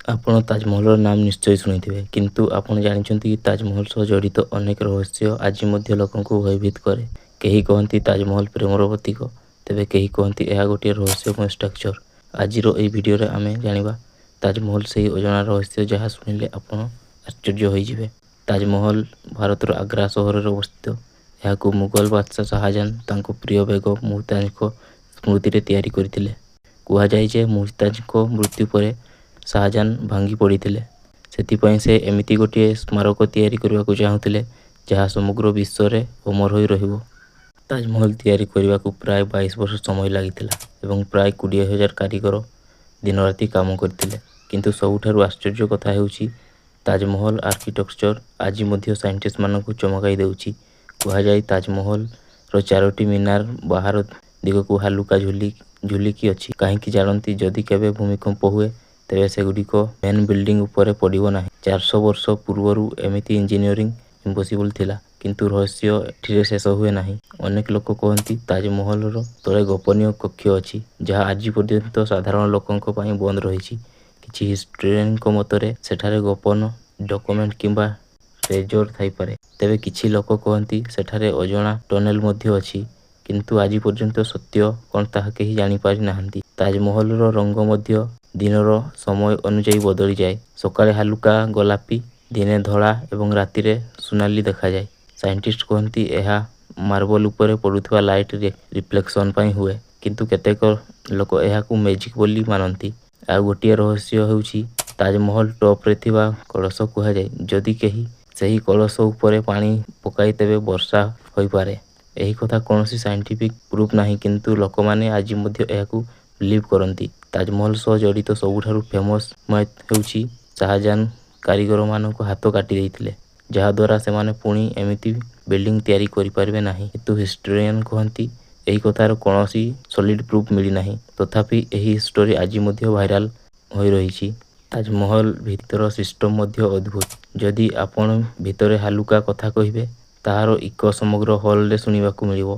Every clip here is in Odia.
ଆପଣ ତାଜମହଲର ନାମ ନିଶ୍ଚୟ ଶୁଣିଥିବେ, କିନ୍ତୁ ଆପଣ ଜାଣିଛନ୍ତି କି ତାଜମହଲ ସହ ଜଡ଼ିତ ଅନେକ ରହସ୍ୟ ଆଜି ମଧ୍ୟ ଲୋକଙ୍କୁ ଭୟଭୀତ କରେ। କେହି କହନ୍ତି ତାଜମହଲ ପ୍ରେମର ପ୍ରତୀକ, ତେବେ କେହି କହନ୍ତି ଏହା ଗୋଟିଏ ରହସ୍ୟମୟ ଷ୍ଟ୍ରକ୍ଚର। ଆଜିର ଏହି ଭିଡ଼ିଓରେ ଆମେ ଜାଣିବା ତାଜମହଲ ସେହି ଅଜଣା ରହସ୍ୟ ଯାହା ଶୁଣିଲେ ଆପଣ ଆଶ୍ଚର୍ଯ୍ୟ ହୋଇଯିବେ। ତାଜମହଲ ଭାରତର ଆଗ୍ରା ସହରରେ ଅବସ୍ଥିତ। ଏହାକୁ ମୁଗଲ ବାଦଶାହ ଶାହାଜାହାନ ତାଙ୍କ ପ୍ରିୟ ବେଗମ ମୁମତାଜଙ୍କ ସ୍ମୃତିରେ ତିଆରି କରିଥିଲେ। କୁହାଯାଏ ଯେ ମୁମତାଜଙ୍କ ମୃତ୍ୟୁ ପରେ ଶାହାଜାହାନ ଭାଙ୍ଗି ପଡ଼ିଥିଲେ। ସେଥିପାଇଁ ସେ ଏମିତି ଗୋଟିଏ ସ୍ମାରକ ତିଆରି କରିବାକୁ ଚାହୁଁଥିଲେ ଯାହା ସମଗ୍ର ବିଶ୍ୱରେ ଅମର ହୋଇ ରହିବ। ତାଜମହଲ ତିଆରି କରିବାକୁ ପ୍ରାୟ 22 ବର୍ଷ ସମୟ ଲାଗିଥିଲା ଏବଂ ପ୍ରାୟ 20,000 କାରିଗର ଦିନରାତି କାମ କରିଥିଲେ। କିନ୍ତୁ ସବୁଠାରୁ ଆଶ୍ଚର୍ଯ୍ୟ କଥା ହେଉଛି ତାଜମହଲ ଆର୍କିଟେକ୍ଚର ଆଜି ମଧ୍ୟ ସାଇଣ୍ଟିଷ୍ଟମାନଙ୍କୁ ଚମକାଇ ଦେଉଛି। କୁହାଯାଏ ତାଜମହଲର 4ଟି ମିନାର ବାହାର ଦିଗକୁ ହାଲୁକା ଝୁଲିକି ଅଛି। କାହିଁକି ଜାଣନ୍ତି? ଯଦି କେବେ ଭୂମିକମ୍ପ ହୁଏ ତେବେ ସେଗୁଡ଼ିକ ମେନ୍ ବିଲ୍ଡିଂ ଉପରେ ପଡ଼ିବ ନାହିଁ। 400 ବର୍ଷ ପୂର୍ବରୁ ଏମିତି ଇଞ୍ଜିନିୟରିଂ ଇମ୍ପସିବଲ୍ ଥିଲା। କିନ୍ତୁ ରହସ୍ୟ ଏଠିରେ ଶେଷ ହୁଏ ନାହିଁ। ଅନେକ ଲୋକ କହନ୍ତି ତାଜମହଲର ତଳେ ଗୋପନୀୟ କକ୍ଷ ଅଛି ଯାହା ଆଜି ପର୍ଯ୍ୟନ୍ତ ସାଧାରଣ ଲୋକଙ୍କ ପାଇଁ ବନ୍ଦ ରହିଛି। କିଛି ହିଷ୍ଟୋରିଆନଙ୍କ ମତରେ ସେଠାରେ ଗୋପନ ଡକୁମେଣ୍ଟ କିମ୍ବା ଟ୍ରେଜର ଥାଇପାରେ। ତେବେ କିଛି ଲୋକ କହନ୍ତି ସେଠାରେ ଅଜଣା ଟନେଲ ମଧ୍ୟ ଅଛି। କିନ୍ତୁ ଆଜି ପର୍ଯ୍ୟନ୍ତ ସତ୍ୟ କ'ଣ ତାହା କେହି ଜାଣିପାରି ନାହାନ୍ତି। ତାଜମହଲର ରଙ୍ଗ ମଧ୍ୟ ଦିନର ସମୟ ଅନୁଯାୟୀ ବଦଳିଯାଏ। ସକାଳେ ହାଲୁକା ଗୋଲାପୀ, ଦିନେ ଧଳା ଏବଂ ରାତିରେ ସୁନାଲି ଦେଖାଯାଏ। ସାଇଣ୍ଟିଷ୍ଟ କହନ୍ତି ଏହା ମାର୍ବଲ ଉପରେ ପଡ଼ୁଥିବା ଲାଇଟ୍ ରିଫ୍ଲେକ୍ସନ୍ ପାଇଁ ହୁଏ। କିନ୍ତୁ କେତେକ ଲୋକ ଏହାକୁ ମ୍ୟାଜିକ୍ ବୋଲି ମାନନ୍ତି। ଆଉ ଗୋଟିଏ ରହସ୍ୟ ହେଉଛି ତାଜମହଲ ଟପ୍ରେ ଥିବା କଳସ। କୁହାଯାଏ ଯଦି କେହି ସେହି କଳସ ଉପରେ ପାଣି ପକାଇ ତେବେ ବର୍ଷା ହୋଇପାରେ। ଏହି କଥା କୌଣସି ସାଇଣ୍ଟିଫିକ୍ ପ୍ରୁଫ୍ ନାହିଁ, କିନ୍ତୁ ଲୋକମାନେ ଆଜି ମଧ୍ୟ ଏହାକୁ ବିଲିଭ୍ କରନ୍ତି। ତାଜମହଲ ସହ ଜଡ଼ିତ ସବୁଠାରୁ ଫେମସ୍ ମିଥ୍ ହେଉଛି ଶାହାଜାହାନ କାରିଗରମାନଙ୍କ ହାତ କାଟି ଦେଇଥିଲେ, ଯାହାଦ୍ୱାରା ସେମାନେ ପୁଣି ଏମିତି ବିଲ୍ଡିଂ ତିଆରି କରିପାରିବେ ନାହିଁ। କିନ୍ତୁ ହିଷ୍ଟୋରିଆନ କହନ୍ତି ଏହି କଥାର କୌଣସି ସଲିଡ୍ ପ୍ରୁଫ୍ ମିଳିନାହିଁ। ତଥାପି ଏହି ଷ୍ଟୋରି ଆଜି ମଧ୍ୟ ଭାଇରାଲ ହୋଇ ରହିଛି। ତାଜମହଲ ଭିତର ସିଷ୍ଟମ ମଧ୍ୟ ଅଦ୍ଭୁତ। ଯଦି ଆପଣ ଭିତରେ ହାଲୁକା କଥା କହିବେ ତାହାର ଇକୋ ସମଗ୍ର ହଲରେ ଶୁଣିବାକୁ ମିଳିବ।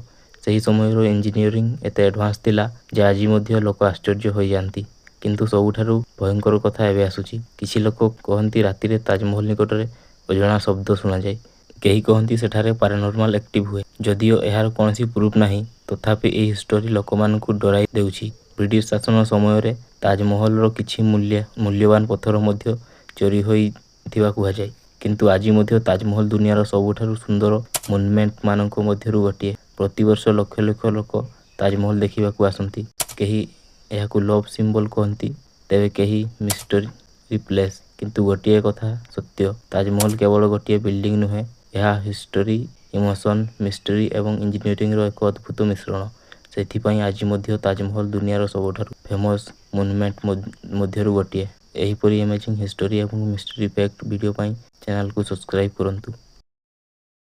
ସେହି ସମୟର ଇଞ୍ଜିନିୟରିଂ ଏତେ ଆଡଭାନ୍ସ ଥିଲା ଯେ ଆଜି ମଧ୍ୟ ଲୋକ ଆଶ୍ଚର୍ଯ୍ୟ ହୋଇଯାଆନ୍ତି। କିନ୍ତୁ ସବୁଠାରୁ ଭୟଙ୍କର କଥା ଏବେ ଆସୁଛି। କିଛି ଲୋକ କହନ୍ତି ରାତିରେ ତାଜମହଲ ନିକଟରେ ଅଜଣା ଶବ୍ଦ ଶୁଣାଯାଏ। କେହି କହନ୍ତି ସେଠାରେ ପାରାନର୍ମାଲ ଆକ୍ଟିଭିଟି ହୁଏ। ଯଦିଓ ଏହାର କୌଣସି ପ୍ରୁଫ୍ ନାହିଁ, ତଥାପି ଏହି ଷ୍ଟୋରି ଲୋକମାନଙ୍କୁ ଡରାଇ ଦେଉଛି। ବ୍ରିଟିଶ ଶାସନ ସମୟରେ ତାଜମହଲର କିଛି ମୂଲ୍ୟବାନ ପଥର ମଧ୍ୟ ଚୋରି ହୋଇଥିବା କୁହାଯାଏ। କିନ୍ତୁ ଆଜି ମଧ୍ୟ ତାଜମହଲ ଦୁନିଆର ସବୁଠାରୁ ସୁନ୍ଦର ମନ୍ୟୁମେଣ୍ଟମାନଙ୍କ ମଧ୍ୟରୁ ଗୋଟିଏ। ପ୍ରତିବର୍ଷ ଲକ୍ଷ ଲକ୍ଷ ଲୋକ ତାଜମହଲ ଦେଖିବାକୁ ଆସନ୍ତି। କେହି ଏହାକୁ ଲଭ୍ ସିମ୍ବଲ କହନ୍ତି, ତେବେ କେହି ମିଷ୍ଟରି ପ୍ଲେସ୍। କିନ୍ତୁ ଗୋଟିଏ କଥା ସତ୍ୟ, ତାଜମହଲ କେବଳ ଗୋଟିଏ ବିଲ୍ଡିଂ ନୁହେଁ, ଏହା ହିଷ୍ଟୋରି, ଇମୋସନ, ମିଷ୍ଟରି ଏବଂ ଇଞ୍ଜିନିୟରିଂର ଏକ ଅଦ୍ଭୁତ ମିଶ୍ରଣ। ସେଥିପାଇଁ ଆଜି ମଧ୍ୟ ତାଜମହଲ ଦୁନିଆର ସବୁଠାରୁ ଫେମସ୍ ମନ୍ୟୁମେଣ୍ଟ ମଧ୍ୟରୁ ଗୋଟିଏ। ଏହିପରି ଅମେଜିଂ ହିଷ୍ଟୋରି ଏବଂ ମିଷ୍ଟରି ଫ୍ୟାକ୍ଟ ଭିଡ଼ିଓ ପାଇଁ ଚ୍ୟାନେଲକୁ ସବସ୍କ୍ରାଇବ କରନ୍ତୁ।